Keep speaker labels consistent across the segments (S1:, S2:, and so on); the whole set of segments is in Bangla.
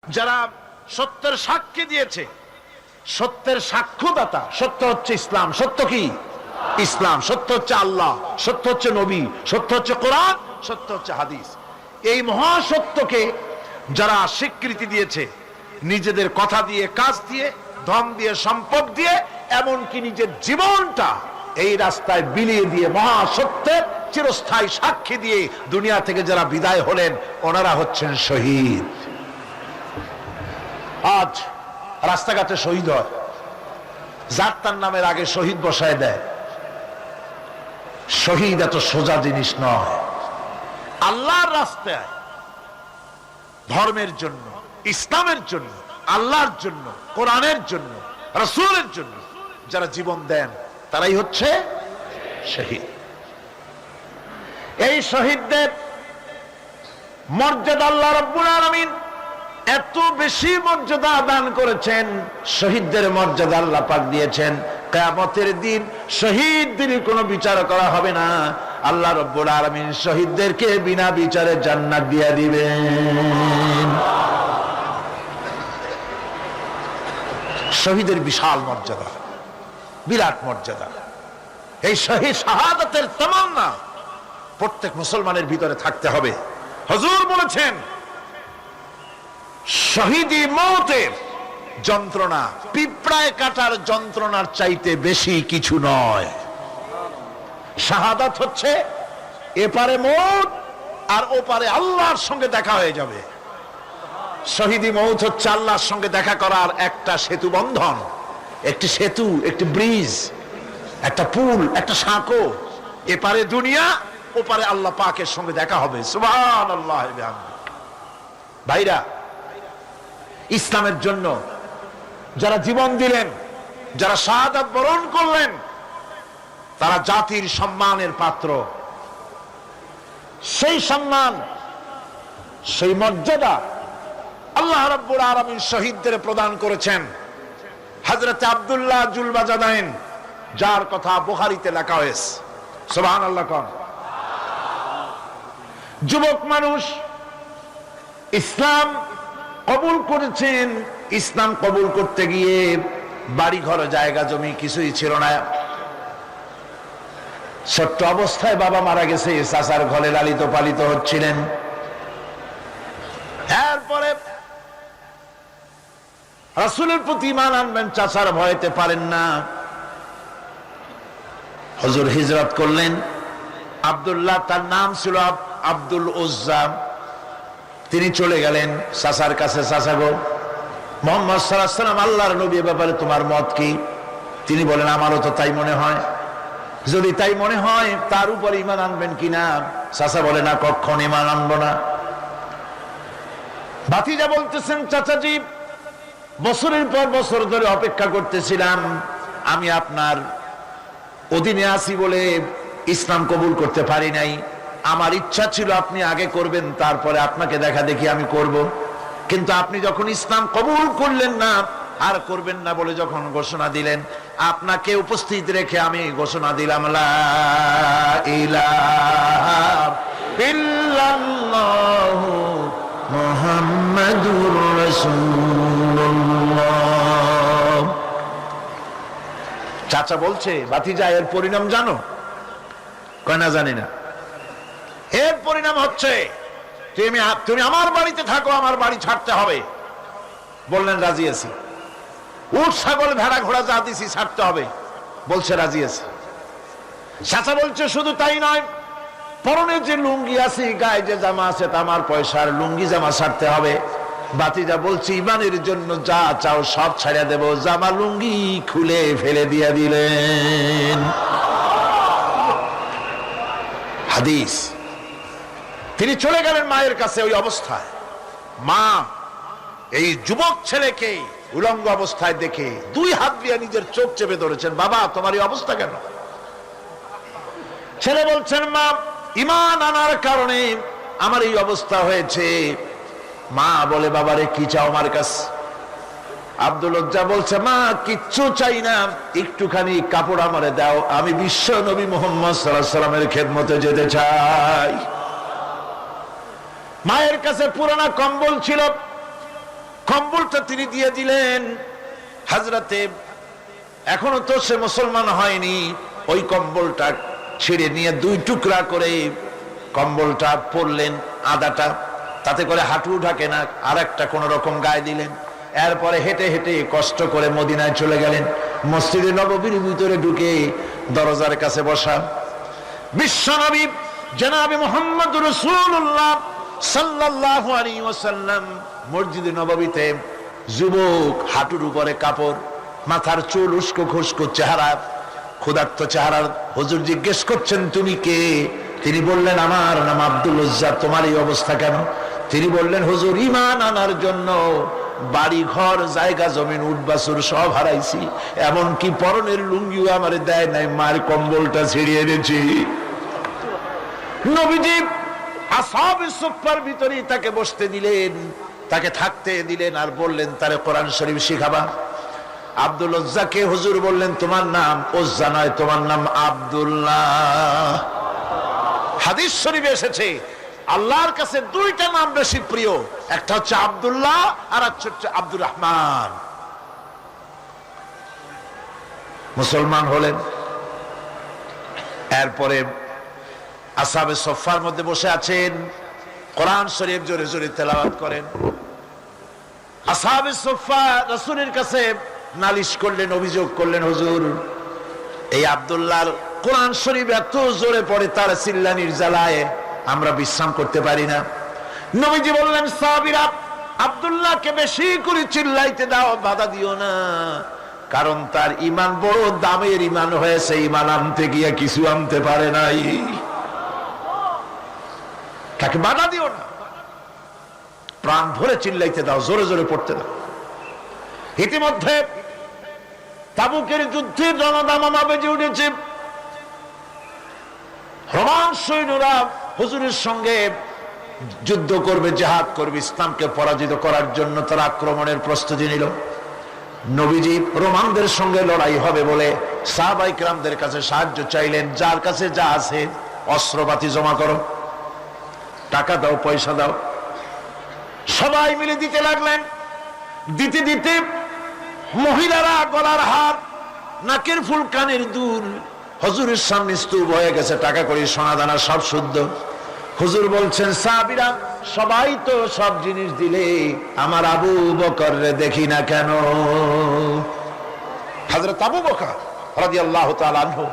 S1: যারা সত্যের সাক্ষী দিয়েছে, সত্যের সাক্ষ্যদাতা, সত্য হচ্ছে ইসলাম। সত্য কি? ইসলাম। সত্য হচ্ছে আল্লাহ, সত্য হচ্ছে নবী, সত্য হচ্ছে কোরআন, সত্য হচ্ছে হাদিস। এই মহাসত্যকে যারা স্বীকৃতি দিয়েছে নিজেদের কথা দিয়ে, কাজ দিয়ে, ধন দিয়ে, সম্পদ দিয়ে, এমনকি নিজের জীবনটা এই রাস্তায় বিলিয়ে দিয়ে মহাসত্যের চিরস্থায়ী সাক্ষী দিয়ে দুনিয়া থেকে যারা বিদায় হলেন, ওনারা হচ্ছেন শহীদ। আজ রাস্তাঘাটে শহীদ হয়, যার তার নামের আগে শহীদ বসায় দেয়। শহীদ এত সোজা জিনিস নয়। আল্লাহর রাস্তায় ধর্মের জন্য, ইসলামের জন্য, আল্লাহর জন্য, কোরআনের জন্য, রাসূলের জন্য যারা জীবন দেন তারাই হচ্ছে শহীদ। এই শহীদদের মর্যাদা আল্লাহ রাব্বুল আলামিন এত বেশি মর্যাদা দান করেছেন। শহীদদের মর্যাদা আল্লাহ পাক দিয়েছেন, কিয়ামতের দিন শহীদদের কোনো বিচার করা হবে না। আল্লাহ রাব্বুল আলামিন শহীদদেরকে বিনা বিচারে জান্নাত দিয়ে দিবেন। শহীদের বিশাল মর্যাদা, বিরাট মর্যাদা। এই শহীদ শাহাদাতের তামান্না প্রত্যেক মুসলমানের ভিতরে থাকতে হবে। হুজুর বলেছেন, শহীদি মওতের যন্ত্রণা পিঁপড়ায় কাটার যন্ত্রণার চাইতে বেশি কিছু নয়। শাহাদাত হচ্ছে এপারে মওত আর ওপারে আল্লাহর সঙ্গে দেখা হয়ে যাবে। শহীদি মওত হচ্ছে আল্লাহর সঙ্গে দেখা করার একটা সেতু বন্ধন, একটি সেতু, একটি ব্রিজ, একটা পুল, একটা সাঁকো। এপারে দুনিয়া, ওপারে আল্লাহ পাকের সঙ্গে দেখা হবে। সুবহানাল্লাহ। ভাইরা, ইসলামের জন্য যারা জীবন দিলেন, যারা শাহাদাত বরণ করলেন, তারা জাতির সম্মানের পাত্র। সেই সম্মান, সেই মর্যাদা আল্লাহ রাব্বুল আলামিন শহীদদের প্রদান করেছেন। হযরত আব্দুল্লাহ জুলবাজাদাইন, যার কথা বুখারীতে লেখা হয়েছে, সুবহানাল্লাহ কোন যুবক মানুষ ইসলাম কবুল করেছেন। ইসলাম কবুল করতে গিয়ে বাড়ি ঘর, জায়গা জমি কিছুই ছিল না। ছোট্ট অবস্থায় বাবা মারা গেছে, চাচার ঘরে লালিত পালিত হচ্ছিলেন। এরপরে রাসূলের প্রতি ঈমান আনবেন, চাচার ভয়তে পারেন না। হুজুর হিজরত করলেন। আব্দুল্লাহ, তার নাম ছিল আব্দুল উজ্জা। তিনি চলে গেলেন চাচার কাছে। চাচা গো, মুহাম্মদ সাল্লাল্লাহু আলাইহি ওয়াসাল্লাম আল্লাহর নবী, ব্যাপারে তোমার মত কি? তিনি বলেন, আমারও তো তাই মনে হয়। যদি তাই মনে হয়, তার উপর ঈমান আনবেন কিনা? চাচা বলে, না, কখন ঈমান আনবো না। ভাতিজা বলতেছেন, চাচাজি, বছরের পর বছর ধরে অপেক্ষা করতেছিলাম, আমি আপনার অধীনে আছি বলে ইসলাম কবুল করতে পারি নাই। আমার ইচ্ছা ছিল আপনি আগে করবেন, তারপরে আপনাকে দেখা দেখি আমি করব। কিন্তু আপনি যখন ইসলাম কবুল করলেন না, আর করবেন না বলে যখন ঘোষণা দিলেন, আপনাকে উপস্থিত রেখে আমি ঘোষণা দিলাম, লা ইলাহা ইল্লাল্লাহু মুহাম্মাদুর রাসূলুল্লাহ। চাচা বলছে, ভাতিজা, এর পরিণাম জানো? কয় না, জানি না। এর পরিণাম হচ্ছে তুমি আমার বাড়িতে থাকো, আমার বাড়ি ছাড়তে হবে। বললেন, রাজি আছি। উট, ছাগল, ভেড়া, ঘোড়া যা দিছি ছাড়তে হবে। বলছে, রাজি আছি। চাচা বলছে, শুধু তাই নয়, পরনে যে লুঙ্গি আছে, গায়ে যে জামা আছে, তা আমার পয়সার লুঙ্গি জামা ছাড়তে হবে। ভাতিজা বলছে, ঈমানের জন্য যা চাও সব ছাড়িয়ে দেব। জামা লুঙ্গি খুলে ফেলে দিয়ে দিলেন। হাদিস। তিনি চলে গেলেন মায়ের কাছে। ওই অবস্থায় মা এই যুবক ছেলেকে উলঙ্গ অবস্থায় দেখে দুই হাত দিয়ে নিজের চোখ চেপে ধরেছেন। বাবা, তোমার এই অবস্থা কেন? ছেলে বলছেন, মা, ঈমান আনার কারণে আমার এই অবস্থা হয়েছে। মা বলে, বাবারে, কি চাও আমার কাছে? আব্দুল উজ্জা বলছে, মা, কিচ্ছু চাই না, একটুখানি কাপড় আমারে দাও, আমি বিশ্ব নবী মুহাম্মদ সাল্লাল্লাহু আলাইহি ওয়াসাল্লামের খেদমতে যেতে চাই। মায়ের কাছে পুরানা কম্বল ছিল, কম্বলটা তিনি দিয়ে দিলেন। হযরতে এখনো তো সে মুসলমান হয়নি, ওই কম্বলটা ছিঁড়ে নিয়ে দুই টুকরা করে কম্বলটা পরলেন, আদাটা তাতে করে হাঁটু ঢাকে না, আর একটা কোন রকম গায়ে দিলেন। এরপরে হেঁটে হেঁটে কষ্ট করে মদিনায় চলে গেলেন। মসজিদে নববীর ভিতরে ঢুকে দরজার কাছে বসা বিশ্বনবী জনাবে মুহাম্মদ রাসূলুল্লাহ সাল্লাল্লাহু আলাইহি ওয়াসাল্লাম মসজিদে নববীতে, যুবক, হাঁটুর উপরে কাপড়, মাথার চুল উস্কো খুস্কো চেহারা, ক্ষুধার্ত চেহারা। হুজুর জিজ্ঞেস করছেন তুমি কে? তিনি বললেন আমার নাম আব্দুল উজ্জা। তোমার এই অবস্থা কেন? তিনি বললেন হুজুর ঈমান আনার জন্য বাড়ি ঘর জায়গা জমিন উট বাছুর সব হারাইছি, এমনকি পরনের লুঙ্গিও আমারে দেয় নাই, মার কম্বলটা ছিঁড়িয়ে এনেছি। নবীজি আসহাবে সুফফার ভিতরেই তাকে বসতে দিলেন, তাকে থাকতে দিলেন, আর বললেন তারে কোরআন শরীফ শিখাবা। আব্দুল উজ্জাকে হুজুর বললেন তোমার নাম উজ্জা নয়, তোমার নাম আব্দুল্লাহ। হাদিস শরীফে এসেছে আল্লাহর কাছে দুইটা নাম বেশি প্রিয়, একটা হচ্ছে আব্দুল্লাহ আর একটা হচ্ছে আব্দুর রহমান। মুসলমান হলেন। এরপরে আসহাবে সুফফার মধ্যে বসে আছেন, কোরআন শরীফ জোরে জোরে তেলাওয়াত করেন। আসহাবে সুফফা রাসূলের কাছে নালিশ করলেন, অভিযোগ করলেন, হুজুর এই আব্দুল্লাহর কোরআন শরীফ এত জোরে পড়ে, তার চিল্লানির জ্বালায় আমরা বিশ্রাম করতে পারি না। নবীজি বললেন সাহাবীরা আব্দুল্লাহকে বেশি করে চিল্লাইতে দাও, বাধা দিও না, কারণ তার ঈমান বড় দামের ঈমান হয়েছে, ঈমান আনতে গিয়ে কিছু আনতে পারে নাই, তাকে বাধা দিও না, প্রাণ ভরে চিল্লাইতে দাও, জোরে জোরে পড়তে দাও। ইতিমধ্যে তাবুকের যুদ্ধের রণদামামা বেজে উঠেছে। রোমান সৈন্যরা হুজুরের সঙ্গে যুদ্ধ করবে, জিহাদ করবে, ইসলামকে পরাজিত করার জন্য তারা আক্রমণের প্রস্তুতি নিল। নবীজি রোমানদের সঙ্গে লড়াই হবে বলে সাহাবায়ে কেরামদের কাছে সাহায্য চাইলেন। যার কাছে যা আছে অস্ত্রপাতি জমা করো, টাকা দাও, পয়সা দাও। সবাই মিলে দিতে লাগলেন। দিতে দিতে মহিলারা গলার হার, নাকের ফুল, কানের দুল হুজুরের সামনে স্তূপ হয়ে গেছে, টাকা করি, সোনা দানা সব শুদ্ধ। হুজুর বলছেন সাহাবীরা সবাই তো সব জিনিস দিলে, আমার আবু বকর রে দেখি না কেন? হযরত আবু বকর রাদিয়াল্লাহু তাআলা আনহু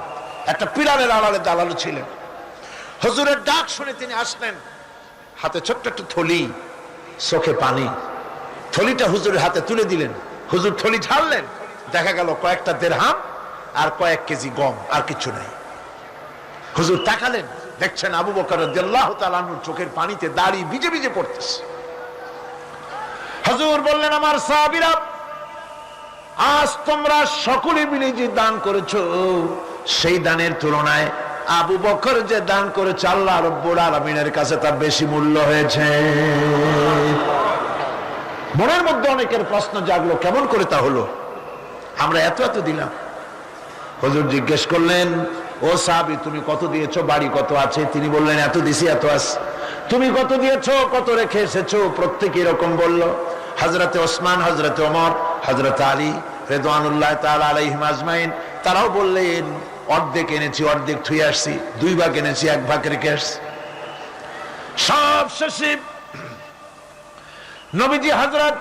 S1: একটা পিলারের আড়ালে দাঁড়ানো ছিলেন। হুজুরের ডাক শুনে তিনি আসলেন, হাতে ছোট্ট একটা থলি, চোখে পানি। থলিটা হুজুরের হাতে তুলে দিলেন। হুজুর থলি ঢাললেন, দেখা গেল কয়েকটা দিরহাম আর কয়েক কেজি গম, আর কিছু নাই। হুজুর তাকালেন, দেখছেন আবু বকর রাদিয়াল্লাহু তাআলা আনহুর চোখের পানিতে দাড়ি ভিজে ভিজে পড়তেছে। হুজুর বললেন আমার সাহাবীরা আজ তোমরা সকলে মিলে যে দান করেছো, সেই দানের তুলনায় আবু বকর যে দান করেছে আল্লাহ রাব্বুল আলামিনের কাছে তার বেশি মূল্য হয়েছে। মনের মধ্যে অনেকের প্রশ্ন জাগলো, কেমন করে তা হলো? আমরা এত এত দিলাম। হুজুর জিজ্ঞেস করলেন ও সাহাবী তুমি কত দিয়েছো, বাড়ি কত আছে? তিনি বললেন এত দিছি, এত আছে। তুমি কত দিয়েছো, কত রেখে এসেছো? প্রত্যেকে এরকম বলল। হযরতে ওসমান, হযরতে ওমর, হযরতে আলী রিদওয়ানুল্লাহ তাআলা আলাইহিম আজমাইন তারাও বললেন অর্ধেক এনেছি, অর্ধেক থুয়ে আসছি, 2 ভাগ এনেছি, 1 ভাগ রেখে আসছি। সব শেষে নবীজি হযরত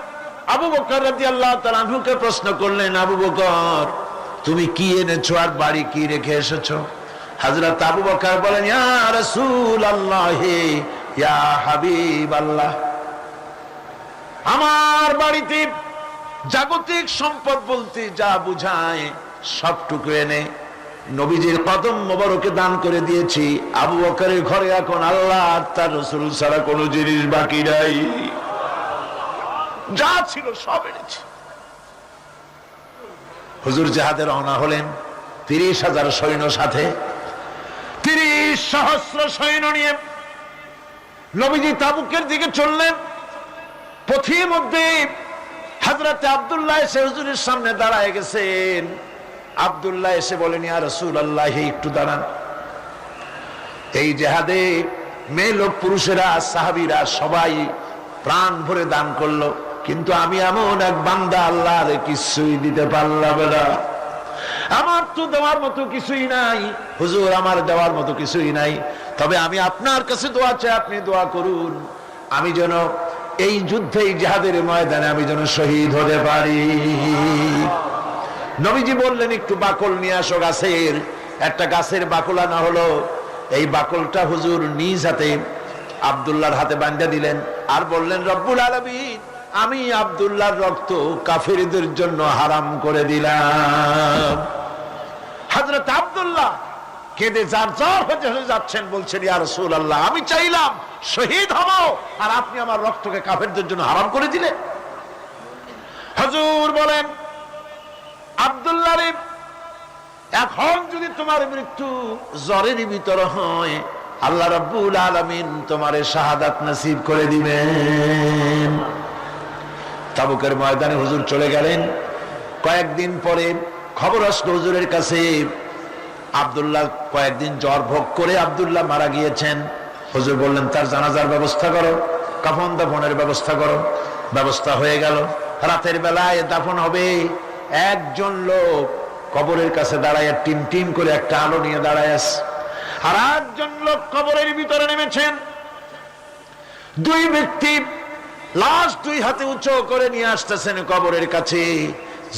S1: আবু বকর রাদিয়াল্লাহু তাআলা আনহুকে প্রশ্ন করলেন, আবু বকর তুমি কি এনেছো আর বাড়ি কি রেখে এসেছো? হযরত আবু বকর বলেন ইয়া রাসূলুল্লাহ, ইয়া হাবিবাল্লাহ, আমার বাড়িতে জাগতিক সম্পদ বলতে যা বুঝায় সবটুকু এনে নবীজির কদম মোবারকে দান করে দিয়েছি। আবু বকরের ঘরে এখন আল্লাহ আর তার রাসূল ছাড়া কোনো জিনিস বাকি নাই, যা ছিল সব এনেছি। হুজুর জিহাদে রওনা হলেন 30,000 সৈন্য সাথে, 30 সহস্র সৈন্য নিয়ে নবীজি তাবুকের দিকে চললেন। পথের মধ্যে হযরত আব্দুল্লাহ এসে হুজুরের সামনে দাঁড়ায় গেছেন। আব্দুল্লাহ এসে বলেন ইয়া রাসূলুল্লাহ একটু দাঁড়ান। এই জিহাদে মেয়ে লোক পুরুষেরা সাহাবীরা সবাই প্রাণ ভরে দান করলো, কিন্তু আমি এমন এক বান্দা, আল্লাহরে কিছুই দিতে পারলাম না। আমার তো দেওয়ার মতো কিছুই নাই হুজুর, আমার দেওয়ার মতো কিছুই নাই। তবে আমি আপনার কাছে দোয়া চাই, আপনি দোয়া করুন আমি যেন এই যুদ্ধে, এই জিহাদের ময়দানে আমি যেন শহীদ হতে পারি। নবীজি বললেন একটু বাকল নিয়ে আসো গাছের। একটা গাছের বাকল আনা হলো। এই বাকলটা হুজুর নিজ হাতে আব্দুল্লাহর হাতে বাঁধা দিলেন আর বললেন, রব্বুল আলামিন, আমি আব্দুল্লাহর রক্ত কাফিরদের জন্য হারাম করে দিলাম। হযরত আব্দুল্লাহ কেঁদে জারজার হয়ে যাচ্ছেন, বলছেন, ইয়া রাসূলুল্লাহ, আমি চাইলাম শহীদ হব আর আপনি আমার রক্তকে কাফেরদের জন্য হারাম করে দিলেন। হুজুর বলেন, আব্দুল্লাহ রে, এখন যদি তোমার মৃত্যু জ্বরের ভিতর হয়, আল্লাহ রাব্বুল আলামিন তোমারে শাহাদাত নসিব করে দিবেন। তাবুকের ময়দানে হুজুর চলে গেলেন। কয়েকদিন পরে খবর আসলো হুজুরের কাছে, আব্দুল্লাহ কয়েকদিন জ্বর ভোগ করে আব্দুল্লাহ মারা গিয়েছেন। হুজুর বললেন, তার জানাজার ব্যবস্থা করো, কাফন দাফনের ব্যবস্থা করো। ব্যবস্থা হয়ে গেল। রাতের বেলায় দাফন হবে। একজন লোক কবরের কাছে দাঁড়ায় টিম টিম করে একটা আলো নিয়ে দাঁড়ায় আছে, আর একজন লোক কবরের ভিতরে নেমেছেন। দুই ব্যক্তি লাশ দুই হাতে উঁচু করে নিয়ে আসতেছেন কবরের কাছে।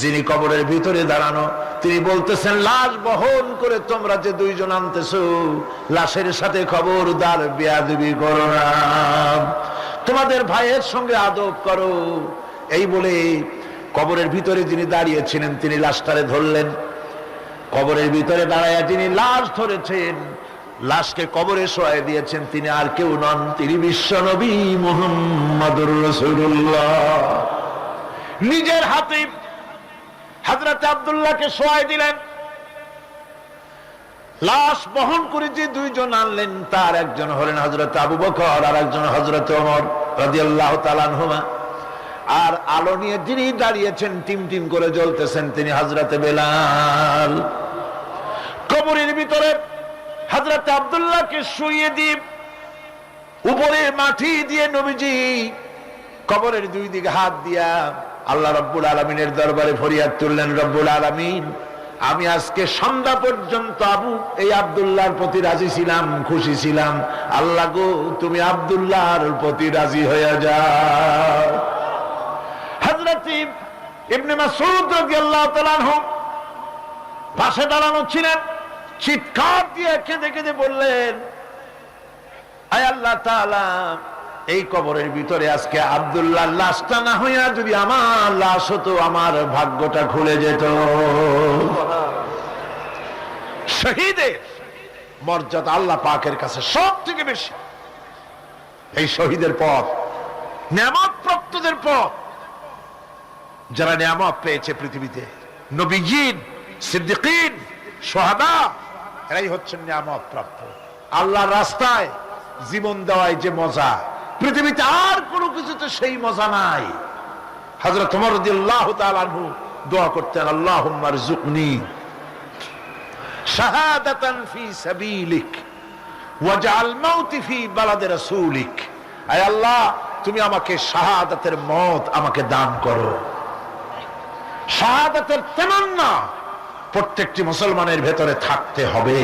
S1: যিনি কবরের ভিতরে দাঁড়ানো, তিনি বলতেছেন, লাশ বহন করে তোমরা যে দুইজন আনতেছো, লাশের সাথে খবরদার বেয়াদবি করো না, তোমাদের ভাইয়ের সঙ্গে আদব করো। এই বলে কবরের ভিতরে যিনি দাঁড়িয়েছিলেন তিনি লাশটারে ধরলেন। কবরের ভিতরে দাঁড়ায় যিনি লাশ ধরেছেন, লাশকে কবরে শোয়াই দিয়েছেন, তিনি আর কেউ নন, তিনি বিশ্বনবী মুহাম্মদুর রাসূলুল্লাহ। নিজের হাতে হযরত আব্দুল্লাহকে শোয়াই দিলেন। লাশ বহন করে যে দুইজন আনলেন, তার একজন হলেন হযরত আবু বকর আর একজন হযরত ওমর রাদিয়াল্লাহু তাআলা আনহুমা। আর আলো নিয়ে যিনি দাঁড়িয়েছেন, টিম টিম করে জ্বলতেছেন, তিনি হযরত বেলাল। কবরের ভিতরে হযরত আব্দুল্লাহকে শুইয়ে দিয়ে উপরে মাটি দিয়ে নবীজি কবরের দুই দিকে হাত দিয়া আল্লাহ রাব্বুল আলামিনের দরবারে ফরিয়াদ তুললেন, রব্বুল আলামিন, আমি আজকে সন্ধ্যা পর্যন্ত এই আব্দুল্লাহর প্রতি রাজি ছিলাম, খুশি ছিলাম। আল্লাহ গো, তুমি আব্দুল্লাহর প্রতি রাজি হয়ে যাও। হযরত ইবনে মাসউদ রাদিয়াল্লাহু তাআলা আনহু পাশে দাঁড়ানো ছিলেন। চিৎকার দিয়ে কেঁদে কেঁদে বললেন, আয় আল্লাহ তাআলা, এই কবরের ভিতরে আজকে আব্দুল্লাহর লাশটা না হইয়া যদি আমার লাশ হতো, আমার ভাগ্যটা খুলে যেত। শহীদের মর্যাদা আল্লাহ পাকের কাছে সব থেকে বেশি। এই শহীদের পথ নিয়ামত প্রাপ্তদের পথ। যারা নিয়ামত পেয়েছে পৃথিবীতে, নবীয়িন, সিদ্দিকিন, শুহাদা, এরাই হচ্ছেন নিয়ামত প্রাপ্ত। আল্লাহর রাস্তায় জীবন দেওয়ায় যে মজা, পৃথিবীতে আর কোনো কিছুতে সেই মজা নাই। হযরত ওমর রাদিয়াল্লাহু তাআলা আনহু দোয়া করতেন, আল্লাহুম্মা রযুকনি শাহাদাতান ফি সাবিলিক ওয়াজআল মাউতি ফি বালাদি রাসূলিক। আয় আল্লাহ, তুমি আমাকে শাহাদাতের মওত আমাকে দান করো। শাহাদাতের তামান্না প্রত্যেকটি মুসলমানের ভেতরে থাকতে হবে।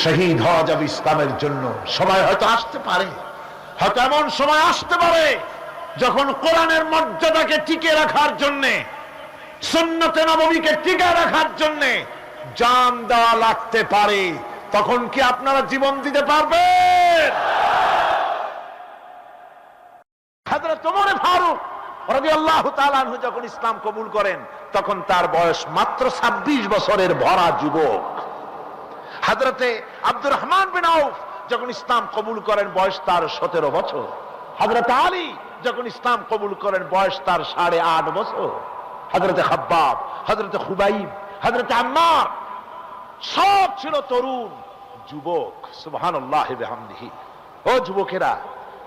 S1: শহীদ হওয়া যাবে ইসলামের জন্য। সময় হয়তো আসতে পারে, হয়তো এমন সময় আসতে পারে যখন কোরআনের মর্যাদাকে টিকে রাখার জন্যে, সুন্নতে নববীকে টিকে রাখার জন্যে জান দেওয়া লাগতে পারে। তখন কি আপনারা জীবন দিতে পারবেন? হযরত ওমর ফারুক রাদিয়াল্লাহু তাআলা আনহু যখন ইসলাম কবুল করেন, তখন তার বয়স মাত্র 26 বছরের ভরা যুবক। হযরতে আব্দুর রহমান বিন আউফ যখন ইসলাম কবুল করেন, বয়স তার 17 বছর। হযরত আলী যখন ইসলাম কবুল করেন, বয়স তার 8.5 বছর। হযরতে খাব্বাব, হযরতে খুবাইব, হযরতে আম্মার সব ছিল তরুণ যুবক। সুবহানাল্লাহি ওয়া বিহামদিহি। ও যুবকেরা,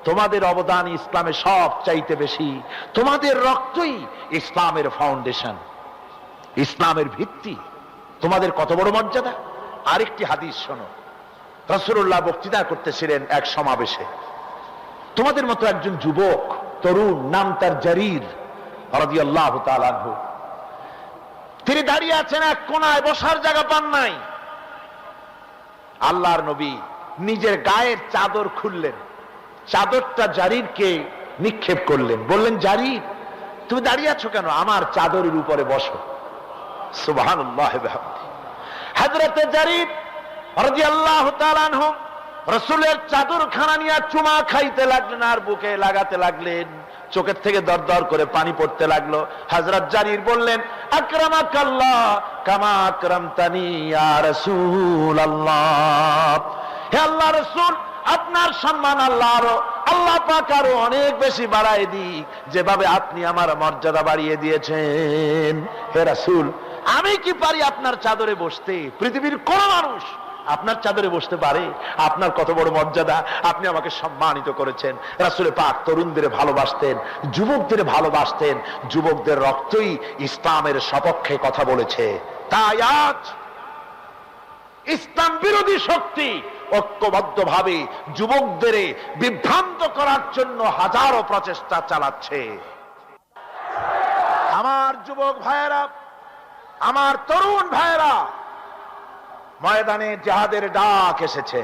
S1: তোমাদের অবদান ইসলামে সব চাইতে বেশি। তোমাদের রক্তই ইসলামের ফাউন্ডেশন, ইসলামের ভিত্তি। তোমাদের কত বড় মর্যাদা। আরেকটি হাদিস শোনো। রাসূলুল্লাহ বক্তৃতা করতেছিলেন এক সমাবেশে। তোমাদের মতো একজন যুবক তরুণ, নাম তার জারির রাদিয়াল্লাহু তাআলা আনহু। তিনি দাঁড়িয়ে আছেন এক কোনায়, বসার জায়গা পান নাই। আল্লাহর নবী নিজের গায়ের চাদর খুললেন, চাদরটা জারিরকে নিক্ষেপ করলেন, বললেন, জারির তুমি দাঁড়িয়ে আছো কেন? আমার চাদরের উপরে বসো। সুবহানাল্লাহ। হযরতে জারির রাদিয়াল্লাহু তাআলা আনহু রাসূলের চাদরখানা নিয়ে চুমা খাইতে লাগলেন আর বুকে লাগাতে লাগলেন। চোখের থেকে দরদর করে পানি পড়তে লাগলো। হযরত জারির বললেন, আকরামাকাল্লাহ কামা আকরামতানি ইয়া রাসূলুল্লাহ। হে আল্লাহর রাসূল, আপনার সম্মান আল্লাহ পাক আরো অনেক বেশি বাড়ায় দিক, যেভাবে আপনি আমার মর্যাদা বাড়িয়ে দিয়েছেন। হে রাসূল, আমি কি পারি আপনার চাদরে বসতে? পৃথিবীর কোন মানুষ আপনার চাদরে বসতে পারে? আপনার কত বড় মর্যাদা, আপনি আমাকে সম্মানিত করেছেন। রাসূল পাক তরুণদের ভালোবাসতেন, যুবকদের ভালোবাসতেন। যুবকদের রক্তই ইসলামের সপক্ষে কথা বলেছে। তাই আজ ইসলাম বিরোধী শক্তি ঐক্যবদ্ধভাবে যুবকদের বিভ্রান্ত করার জন্য হাজারো প্রচেষ্টা চালাচ্ছে। আমার যুবক ভাইয়েরা, আমার তরুণ ভাইয়েরা, ময়দানে জিহাদের ডাক এসেছে।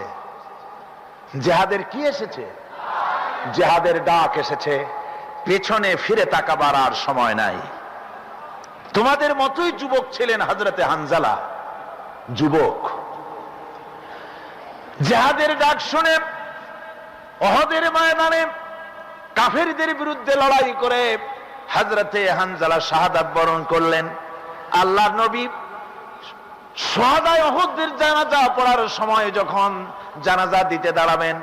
S1: জিহাদের কি এসেছে? জিহাদের ডাক এসেছে। পেছনে ফিরে তাকাবার আর সময় নাই। তোমাদের মতোই যুবক ছিলেন হযরতে হানজালা, যুবক। জিহাদের ডাক শুনে উহুদের ময়দানে কাফেরদের বিরুদ্ধে লড়াই করে হযরতে হানজালা শাহাদাত বরণ করলেন। আল্লাহর নবী শুহাদায়ে উহুদের জানাজা পড়ার সময় যখন জানাজা দিতে দাঁড়াবেন,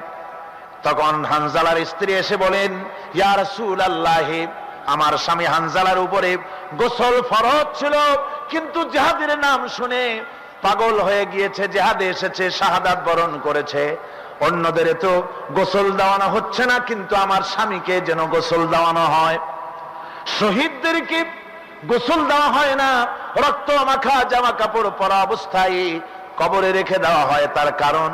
S1: তখন হানজালার স্ত্রী এসে বলেন, ইয়া রাসূলুল্লাহ, আমার স্বামী হানজালার উপরে গোসল ফরজ ছিল, কিন্তু জিহাদের নাম শুনে পাগল হয়ে গিয়েছে, জিহাদে এসেছে, শাহাদাত বরণ করেছে। অন্যদের তো গোসল দেওয়ানো হচ্ছে না, কিন্তু আমার স্বামীকে যেন গোসল দেওয়ানো হয়। শহীদদেরকে গোসল দেওয়া হয় না, রক্ত মাখা জামা কাপড় পরা অবস্থায় কবরে রেখে দেওয়া হয়। তার কারণ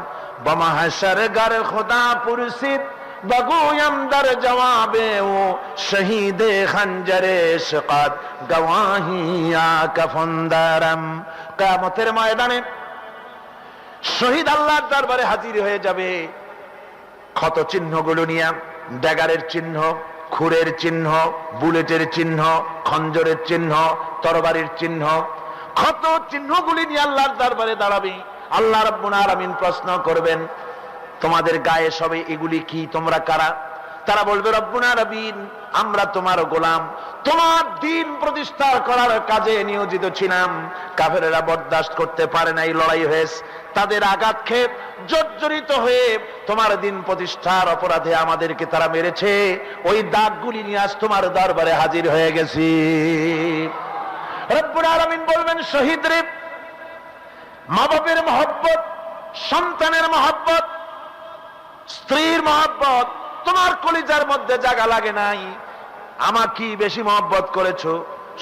S1: বমাহাশার গার খোদা পুরসিদ বগুয়াম দার জওয়াবে ও শহীদে খঞ্জরে শিকাত গওয়াহিয়া কাফনদারম। কিয়ামতের ময়দানে শহীদ আল্লাহর দরবারে হাজির হয়ে যাবে ক্ষত চিহ্নগুলো নিয়ে, ড্যাগারের চিহ্ন, খুরের চিহ্ন, বুলেটের চিহ্ন, খঞ্জরের চিহ্ন, তরবারির চিহ্ন, ক্ষত চিহ্নগুলি নিয়ে আল্লাহর দরবারে দাঁড়াবে। আল্লাহ রাব্বুল আলামিন প্রশ্ন করবেন, তোমাদের গায়ে সবে এগুলি কি? তোমরা কারা? তারা বলবে, রব্বুল আলামিন, আমরা তোমার গোলাম, তোমার দ্বীন প্রতিষ্ঠা করার কাজে নিয়োজিত ছিলাম। কাফেরেরা বরদাস্ত করতে পারে নাই, লড়াই হয়েছে, তাদের আঘাত খেয়ে জর্জরিত হয়ে তোমার দ্বীন প্রতিষ্ঠার অপরাধে আমাদেরকে তারা মেরেছে। ওই দাগগুলি নিয়ে আজ তোমার দরবারে হাজির হয়ে গেছি। রব্বুল আলামিন বলবেন, শহীদ রে, মা বাপের মহব্বত, সন্তানের মহব্বত, স্ত্রীর মহব্বত তোমার কলিজার মধ্যে জায়গা লাগে নাই, আমাকে বেশি মহব্বত করেছো।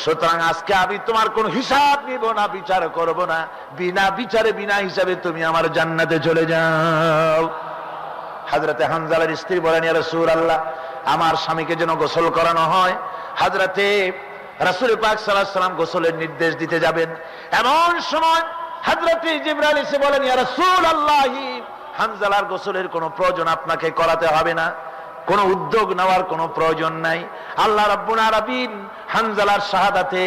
S1: সুতরাং আজকে আমি তোমার কোন হিসাব নিব না, বিচার করব না। বিনা বিচারে, বিনা হিসাবে তুমি আমার জান্নাতে চলে যাও। হযরতে হানজালার স্ত্রী বলেন, ইয়া রাসূলুল্লাহ, আমার স্বামীকে যেন গোসল করানো হয়। হযরতে রাসূল পাক সাল্লাল্লাহু আলাইহি ওয়াসাল্লাম গোসলের নির্দেশ দিতে যাবেন, এমন সময় হযরতে জিবরাইল এসে বলেন, ইয়া রাসূলুল্লাহ, হানজালার গোসলের কোনো প্রয়োজন আপনাকে করাতে হবে না, কোনো উদ্যোগ নেওয়ার কোনো প্রয়োজন নাই। আল্লাহ রাব্বুল আলামিন হানজালার শাহাদাতে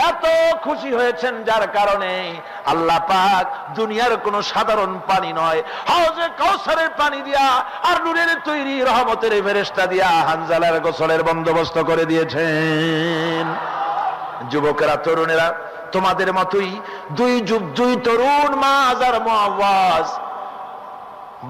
S1: এত খুশি হয়েছেন, যার কারণে আল্লাহ পাক দুনিয়ার কোনো সাধারণ পানি নয়, হাউজে কাউসারের পানি দিয়া আর নূরের তৈরি রহমতের ফেরেশতা দিয়া হানজালার গোসলের বন্দোবস্ত করে দিয়েছেন। যুবকেরা, তরুণেরা, তোমাদের মতোই দুই তরুণ মাজার মুআওয়াজ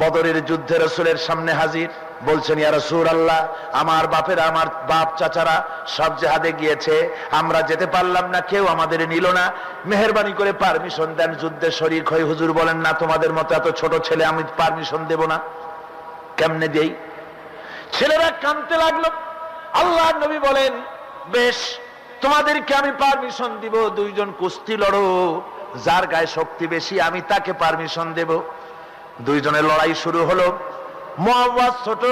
S1: বদরের যুদ্ধে রাসূলের সামনে হাজির। বলছেন, ইয়া রাসূলুল্লাহ, আমার বাপেরা, আমার বাপ চাচারা সব জিহাদে গিয়েছে, আমরা যেতে পারলাম না, কেউ আমাদের নিল না, মেহেরবানি করে পারমিশন দেন, যুদ্ধে শরীক হই। হুজুর বলেন, না, তোমাদের মতো এত ছোট ছেলে আমি পারমিশন দেব না। কেমনে দেই? ছেলেরা কাঁদতে লাগলো। আল্লাহর নবী বলেন, বেশ, তোমাদেরকে আমি পারমিশন দিব, দুইজন কুস্তি লড়ো, যার গায়ে শক্তি বেশি আমি তাকে পারমিশন দেব। দুইজনের লড়াই শুরু হলো। মুআওয়াজ ছোট,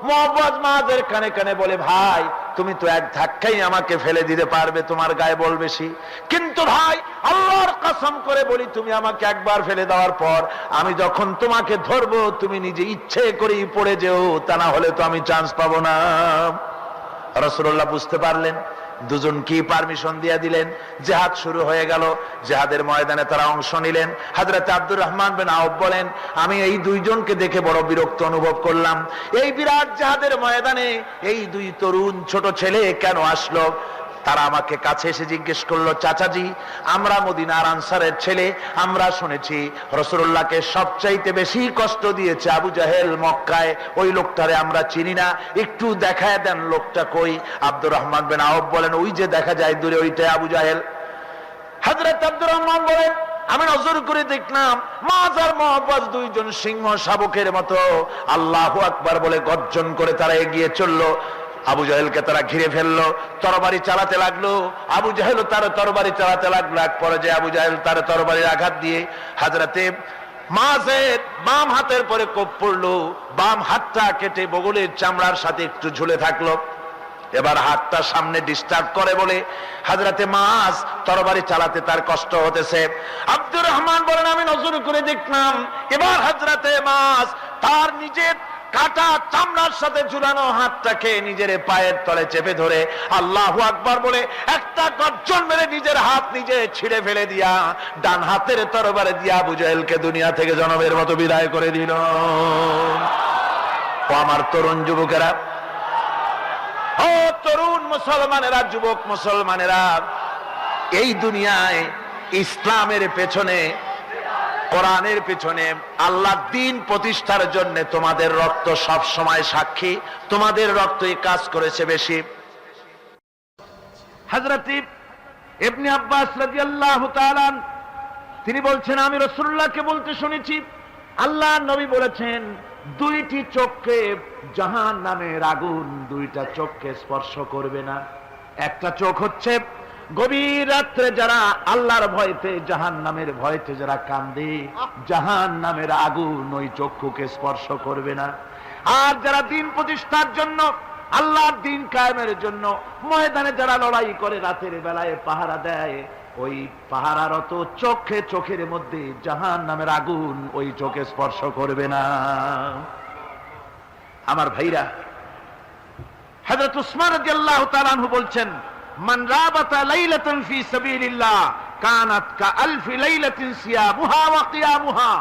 S1: মুআওয়াজ মাঝের কানে কানে বলে, ভাই তুমি তো এক ধাক্কাই আমাকে ফেলে দিতে পারবে, তোমার গায়ে বল বেশি, কিন্তু ভাই আল্লাহর কসম করে বলি, তুমি আমাকে একবার ফেলে দেওয়ার পর আমি যখন তোমাকে ধরবো তুমি নিজে ইচ্ছে করেই পড়ে যেও, তা না হলে তো আমি চান্স পাবো না। রাসূলুল্লাহ বুঝতে পারলেন, দুজন কি পারমিশন দিয়ে দিলেন, জিহাদ শুরু হয়ে গেল। জিহাদের ময়দানে তারা অংশ নিলেন। হযরত আব্দুর রহমান বিন আউফ বলেন, আমি এই দুইজনকে দেখে বড় বিরক্ত অনুভব করলাম। এই বিরাট জিহাদের ময়দানে এই দুই তরুণ ছোট ছেলে কেন আসলো? তারা আমাকে কাছে এসে জিজ্ঞেস করলো, চাচাজি আমরা মদিনার আনসারের ছেলে, আমরা শুনেছি রাসূলুল্লাহকে সবচাইতে বেশি কষ্ট দিয়েছে আবু জাহেল মক্কায়, ওই লোকটারে আমরা চিনি না, একটু দেখায় দেন লোকটা কই। আব্দুর রহমান বিন আউফ বলেন, ওই যে দেখা যায় দূরে, ওইটাই আবু জাহেল। হযরত আব্দুর রহমান বলেন, আমি নজর করে দেখলাম মাছ আর মুআওয়াজ দুইজন সিংহ শাবকের মতো আল্লাহু আকবার বলে গর্জন করে তারা এগিয়ে চললো। আবু জাহেলকে তারা ঘিরে ফেললো, তরবারি চালাতে লাগলো। আবু জাহেলও তার তরবারি চালাতে লাগলো। এক পর্যায়ে আবু জাহেল তার তরবারির আঘাত দিয়ে হযরতে মাঝের বাম হাতের পরে কোপ পড়লো, বাম হাতটা কেটে বগলের চামড়ার সাথে একটু ঝুলে থাকলো। এবার হাতটা সামনে ডিস্টার্ব করে বলে হযরতে মাছ তরবারি চালাতে তার কষ্ট হতেছে। আব্দুর রহমান বলেন, আমি নজর করে দেখলাম এবার হযরতে মাছ তার নিজের কাটা চামড়ার সাথে ঝুলানো হাতটাকে নিজের পায়ের তলে চেপে ধরে আল্লাহু আকবার বলে একটা গর্জন মেরে নিজের হাত নিজে ছিঁড়ে ফেলে দিয়া ডান হাতের তরবারি দিয়া আবু জাহেলকে দুনিয়া থেকে জনমের মতো বিদায় করে দিল। ও আমার তরুণ যুবকেরা, ও তরুণ মুসলমানেরা, যুবক মুসলমানেরা, এই দুনিয়ায় ইসলামের পেছনে, কোরআনের পেছনে, আল্লাহর দ্বীন প্রতিষ্ঠার জন্য তোমাদের রক্ত সব সময় সাক্ষী, তোমাদের রক্তই কাজ করেছে বেশি। হযরত ইবনে আব্বাস রাদিয়াল্লাহু তাআলা তিনি বলছেন, আমি রাসূলুল্লাহকে বলতে শুনেছি আল্লাহর নবী বলেছেন, দুইটি চোখকে জাহান্নামের আগুন দুইটা চোখকে স্পর্শ করবে না। একটা চোখ হচ্ছে গভীর রাত্রে যারা আল্লাহর ভয়তে, জাহান্নামের ভয়তে যারা কান্দে, জাহান্নামের আগুন ওই চক্ষুকে স্পর্শ করবে না। আর যারা দ্বীন প্রতিষ্ঠার জন্য, আল্লাহর দ্বীন কায়েমের জন্য ময়দানে যারা লড়াই করে, রাতের বেলায় পাহারা দেয়, ওই পাহারারত চোখে, চোখের মধ্যে জাহান্নামের আগুন ওই চোখে স্পর্শ করবে না। আমার ভাইরা, হযরত উসমান রাদিয়াল্লাহু তাআলা আনহু বলছেন, মান রাবাতা লাইলাতান ফি সাবিলিল্লাহ কানাত কাআলফি লাইলাতিন সিয়ামুহা ওয়া কিয়ামুহা।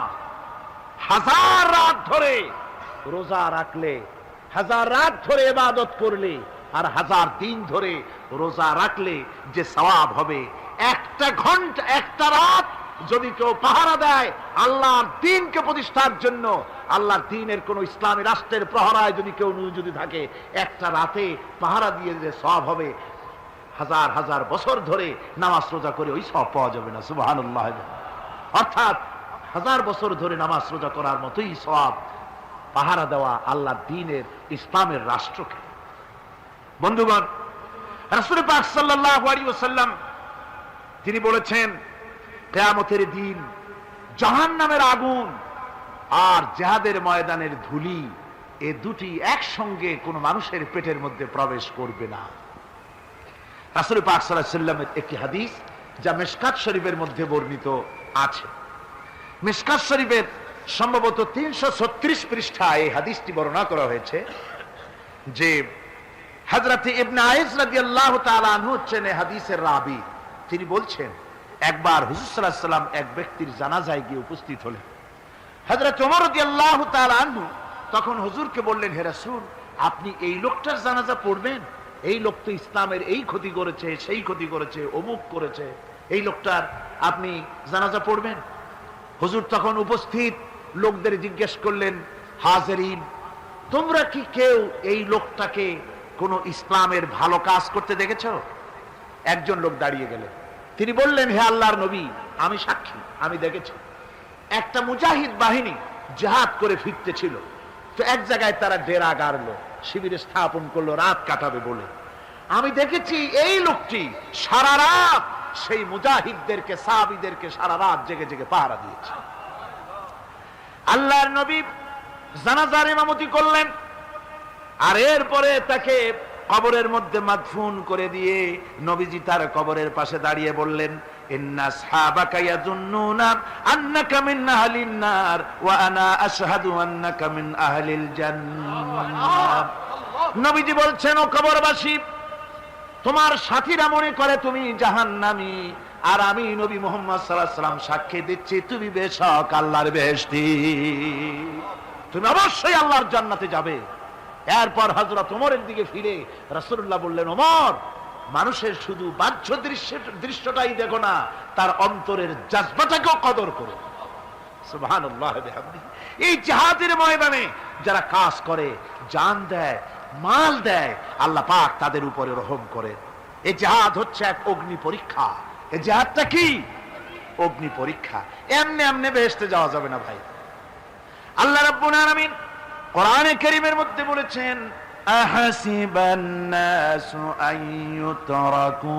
S1: হাজার রাত ধরে রোজা রাখলে, হাজার রাত ধরে ইবাদত করলে, আর হাজার দিন ধরে রোজা রাখলে যে সওয়াব হবে, একটা ঘন্টা, একটা রাত যদি কেউ পাহারা দেয় আল্লাহর দ্বীনকে প্রতিষ্ঠার জন্য, আল্লাহর দ্বীনের কোন ইসলামী রাষ্ট্রের প্রহরায় যদি কেউ যদি থাকে, একটা রাতে পাহারা দিয়ে যে সওয়াব হবে, হাজার হাজার বছর ধরে নামাজ রোজা করে ওই সওয়াব পাওয়া যাবে না। সুবহানাল্লাহ। অর্থাৎ হাজার বছর ধরে নামাজ রোজা করার মতোই সওয়াব পাহারা দেওয়া আল্লাহর দ্বীনের, ইসলামের রাষ্ট্রকে। বন্ধুগণ, রাসূল পাক সাল্লাল্লাহু আলাইহি ওয়াসাল্লাম তিনি বলেছেন, কিয়ামতের দিন জাহান্নামের আগুন আর জিহাদের ময়দানের ধুলি, এই দুটি একসঙ্গে কোন মানুষের পেটের মধ্যে প্রবেশ করবে না। রাসূল পাক সাল্লাল্লাহু আলাইহি ওয়াসাল্লামের একটি হাদিস যা মিশকাত শরীফের মধ্যে বর্ণিত আছে। মিশকাত শরীফের সম্ভবত 336 পৃষ্ঠায় এই হাদিসটি বর্ণনা করা হয়েছে যে হযরত ইবনে আইস রাদিয়াল্লাহু তাআলা আনহু হচ্ছেন এই হাদিসের রাবী। তিনি বলছেন, একবার হুজুর সাল্লাল্লাহু আলাইহি ওয়াসাল্লাম এক ব্যক্তির জানাজায় গিয়ে উপস্থিত হলেন। হযরত ওমর রাদিয়াল্লাহু তাআলা আনহু তখন হুজুরকে বললেন, হে রাসূল, আপনি এই লোকটার জানাজা পড়বেন? এই লোক তো ইসলামের এই ক্ষতি করেছে, সেই ক্ষতি করেছে, অমুক করেছে, এই লোকটার আপনি জানাজা পড়বেন? হুজুর তখন উপস্থিত লোকদের জিজ্ঞেস করলেন, হাজিরিন, তোমরা কি কেউ এই লোকটাকে কোন ইসলামের ভালো কাজ করতে দেখেছো? একজন লোক দাঁড়িয়ে গেলেন, তিনি বললেন, হে আল্লাহর নবী, আমি সাক্ষী, আমি দেখেছি। একটা মুজাহিদ বাহিনী জিহাদ করে ফিরতে ছিল, তো এক জায়গায় তারা ডেরা গাড়লো, শিবিরে স্থাপন করলো রাত কাটাবে বলে। আমি দেখেছি এই লোকটি সারা রাত সেই মুজাহিদদেরকে, সাহাবীদেরকে সারা রাত জেগে জেগে পাহারা দিয়েছে। আল্লাহর নবী জানাজার ইমামতি করলেন, আর এরপরে তাকে কবরের মধ্যে মাদফুন করে দিয়ে নবীজি তার কবরের পাশে দাঁড়িয়ে বললেন, ইন্না আসহাবাকা ইয়াযুন্নুনা আন্নাকা মিন আহলিন নার ওয়া আনা আশহাদু আন্নাকা মিন আহলিল জান্নাহ। নবীজি বলছেন, ও কবরবাসী, তোমার সাথীরা মনে করে তুমি জাহান্নামী, আর আমি নবী মুহাম্মদ সাল্লাল্লাহু আলাইহি ওয়াসাল্লাম সাক্ষী দিচ্ছি তুমি বেশক আল্লাহর বেহেশতি, তুমি অবশ্যই আল্লাহর জান্নাতে যাবে। এরপর হযরত ওমরের দিকে ফিরে রাসূলুল্লাহ বললেন, ওমর, মানুষের শুধু বাহ্য দৃশ্যটাই দেখো না, তার অন্তরের জাজবাটাকেও কদর করো। সুবহানাল্লাহ বিহামদিহি। এই জিহাদের ময়দানে যারা কাজ করে, জান দেয়, মাল দেয়, আল্লাহ পাক তাদের উপরে রহম করে। এই জিহাদ হচ্ছে এক অগ্নি পরীক্ষা। এই জিহাদটা কি? অগ্নি পরীক্ষা। এমনি এমনি বেহেশতে যাওয়া যাবে না ভাই। আল্লাহ রাব্বুল আলামিন কোরআনে কারীমের মধ্যে বলেছেন, আহাসিবান নাসু আইয়ুতরাকু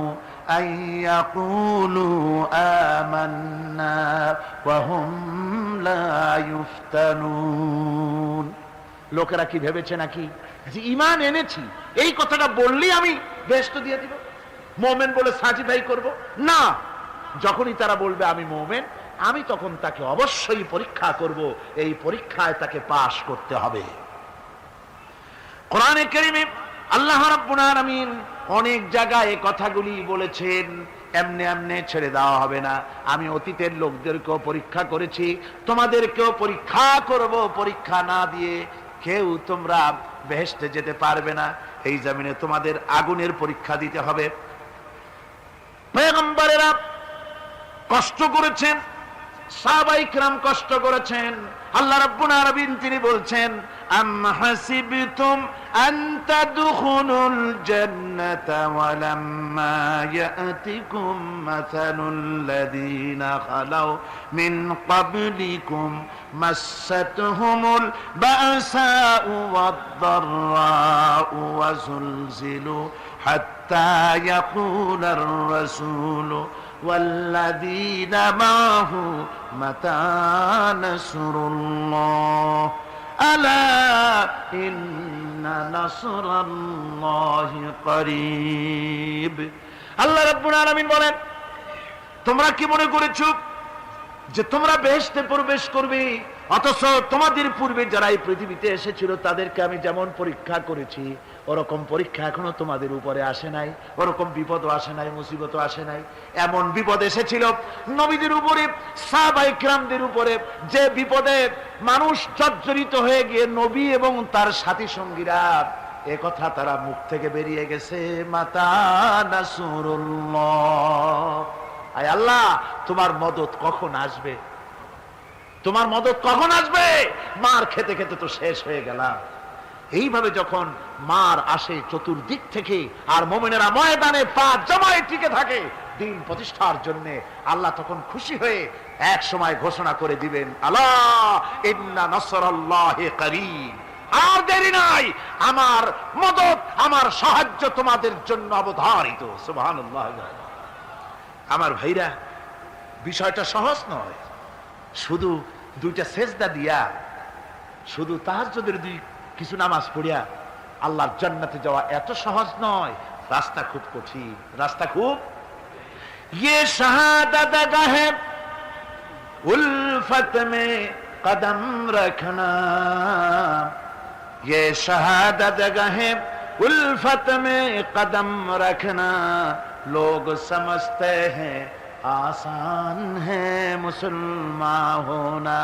S1: আইয়াকুলু আমান্না ওয়া হুম লা ইফতানুন। লোকেরা কি ভেবেছে নাকি যে ঈমান এনেছি এই কথাটা বললেই আমি বেহেশত দিয়ে দিব, মুমিন বলে সার্টিফাই করব? না, যখনই তারা বলবে আমি মুমিন, আমি তখন তাকে অবশ্যই পরীক্ষা করব, এই পরীক্ষায় তাকে পাশ করতে হবে। কোরআনে কারীমে আল্লাহ রাব্বুল আলামিন অনেক জায়গায় এই কথাগুলি বলেছেন। এমনি এমনি ছেড়ে দেওয়া হবে না। আমি অতীতের লোকদেরকেও পরীক্ষা করেছি, তোমাদেরকেও পরীক্ষা করব। পরীক্ষা না দিয়ে কেউ তোমরা বেহেশতে যেতে পারবে না। এই জমিনে তোমাদের আগুনের পরীক্ষা দিতে হবে। পয়গম্বরেরা কষ্ট করেছেন, সাহাবায়ে কিরাম কষ্ট করেছেন। আল্লাহ রাব্বুল আলামিন তিনি বলছেন, আম হাসিবতুম আন তাদখুলুল জান্নাতা ওয়া লাম্মা ইয়াতিকুম মাসালুল লাযীনা খালাউ মিন ক্বাবলিকুম মাসাতহুমুল বাসাউ ওয়াদ-দাররাউ ওয়া যুলজিলু হাত্তা ইয়াকুলার রাসূলু والذين معه متى نصر الله ألا إن نصر الله قريب। আল্লাহ রাব্বুল আলামিন বলেন, তোমরা কি মনে করেছো যে তোমরা বেহেশতে প্রবেশ করবে, অথচ তোমাদের পূর্বে যারা এই পৃথিবীতে এসেছিল তাদেরকে আমি যেমন পরীক্ষা করেছি ওরকম পরীক্ষা এখনো তোমাদের উপরে আসে নাই, ওরকম বিপদও আসে নাই, মুসিবতও আসে নাই। এমন বিপদ এসেছিল নবীদের উপরে, সাহাবায়ে কিরামদের উপরে, যে বিপদে মানুষ জর্জরিত হয়ে গিয়ে নবী এবং তার সাথী সঙ্গীরা এ কথা তারা মুখ থেকে বেরিয়ে গেছে, মাতা নাসরুল্লাহ, আয় আল্লাহ তোমার মদদ কখন আসবে, তোমার মদদ কখন আসবে? মার খেতে খেতে তো শেষ হয়ে গেলাম। এইভাবে যখন মার আসে চতুর্দিক থেকে, আর মুমিনেরা ময়দানে পা জমায়ে টিকে থাকে দিন প্রতিষ্ঠার জন্য, আল্লাহ তখন খুশি হয়ে এক সময় ঘোষণা করে দিবেন, আলা ইন্না নাসরাল্লাহি করিব, আর দেরি নাই, আমার মদদ, আমার সাহায্য তোমাদের জন্য অবধারিত। সুবহানাল্লাহ। আমার ভাইরা, বিষয়টা সহজ নয়। শুধু দুইটা সেজদা দিয়া, শুধু তাহাজ্জুদের কিছু নামাজ পড়িয়া আল্লাহর জান্নাতে যাওয়া এত সহজ নয়। রাস্তা খুব কঠিন, রাস্তা খুব। ये शहादत गाहे उल्फत में कदम रखना, ये शहादत गाहे उल्फत में कदम रखना, लोग समझते हैं आसान है मुसलमान होना।